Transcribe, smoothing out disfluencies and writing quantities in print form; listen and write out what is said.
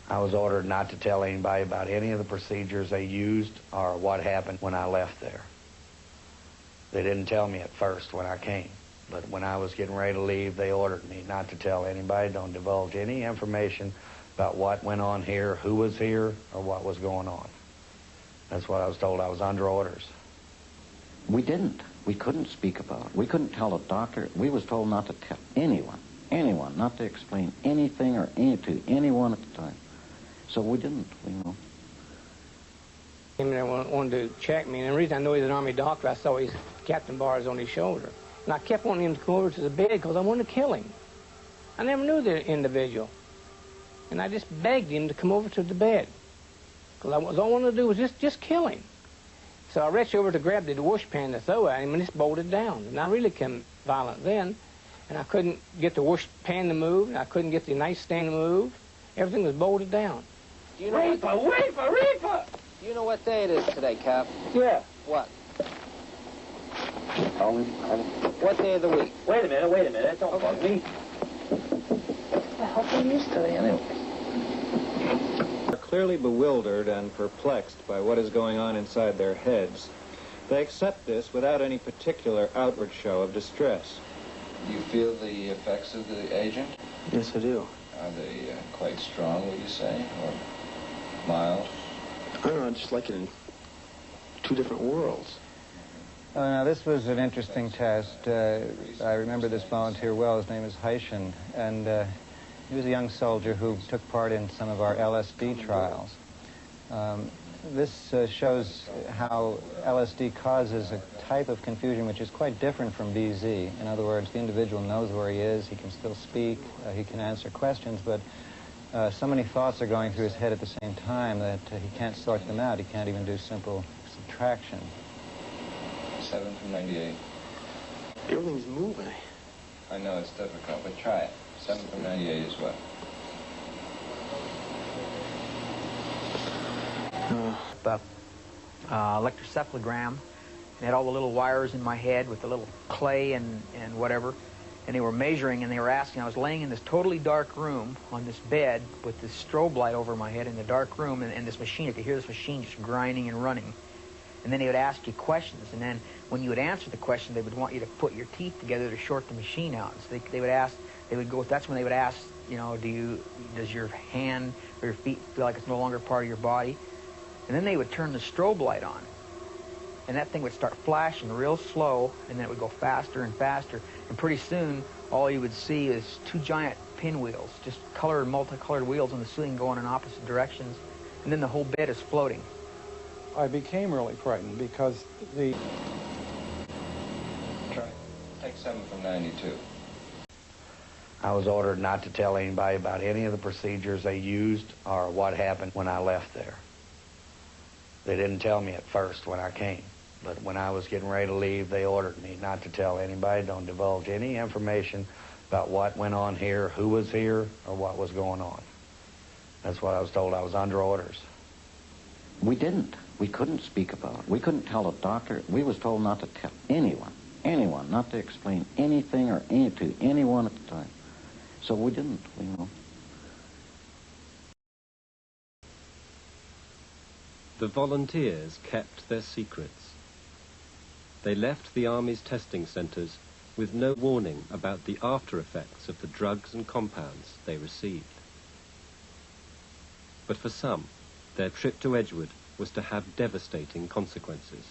I was ordered not to tell anybody about any of the procedures they used or what happened when I left there. They didn't tell me at first when I came, but when I was getting ready to leave, they ordered me not to tell anybody, don't divulge any information about what went on here, who was here, or what was going on. That's what I was told. I was under orders. We didn't. We couldn't speak about it. We couldn't tell a doctor. We was told not to tell anyone, not to explain anything or to anyone at the time. So we didn't, you know. Him there wanted to check me, and the reason I know he's an Army doctor, I saw his captain bars on his shoulder. And I kept wanting him to come over to the bed because I wanted to kill him. I never knew the individual. And I just begged him to come over to the bed. Because all I wanted to do was just kill him. So I reached over to grab the washpan to throw at him, and it's bolted down. And I really became violent then. And I couldn't get the washpan to move, and I couldn't get the nightstand to move. Everything was bolted down. Do you know Reaper! Do you know what day it is today, Cap? Yeah. What? What day of the week? Wait a minute, don't bug me. What the hell are you today, anyway? Are clearly bewildered and perplexed by what is going on inside their heads. They accept this without any particular outward show of distress. Do you feel the effects of the agent? Yes, I do. Are they quite strong, would you say, or mild? I don't know, I just like it in two different worlds. Now, this was an interesting test. I remember this volunteer well. His name is Heischen, and he was a young soldier who took part in some of our LSD trials. This shows how LSD causes a type of confusion which is quite different from BZ. In other words, the individual knows where he is, he can still speak, he can answer questions, but so many thoughts are going through his head at the same time that he can't sort them out. He can't even do simple subtraction. 7 from 98. Everything's moving. I know it's difficult, but try it. 7 from 98 is what? Electrocephalogram, and had all the little wires in my head with the little clay and whatever, and they were measuring and they were asking. I was laying in this totally dark room on this bed with this strobe light over my head in the dark room, and this machine, I could hear this machine just grinding and running. And then they would ask you questions, and then when you would answer the question, they would want you to put your teeth together to short the machine out. So they would ask, they would go, that's when they would ask, you know, does your hand or your feet feel like it's no longer part of your body? And then they would turn the strobe light on, and that thing would start flashing real slow, and then it would go faster and faster. And pretty soon, all you would see is two giant pinwheels, just colored, multicolored wheels on the ceiling going in opposite directions, and then the whole bed is floating. I became really frightened because the... Try. Take 7 from 92. I was ordered not to tell anybody about any of the procedures they used or what happened when I left there. They didn't tell me at first when I came, but when I was getting ready to leave, they ordered me not to tell anybody, don't divulge any information about what went on here, who was here, or what was going on. That's what I was told. I was under orders. We didn't. We couldn't speak about it. We couldn't tell a doctor. We was told not to tell anyone, not to explain anything or to anyone at the time. So we didn't, you know. The volunteers kept their secrets. They left the Army's testing centers with no warning about the after effects of the drugs and compounds they received. But for some, their trip to Edgewood was to have devastating consequences.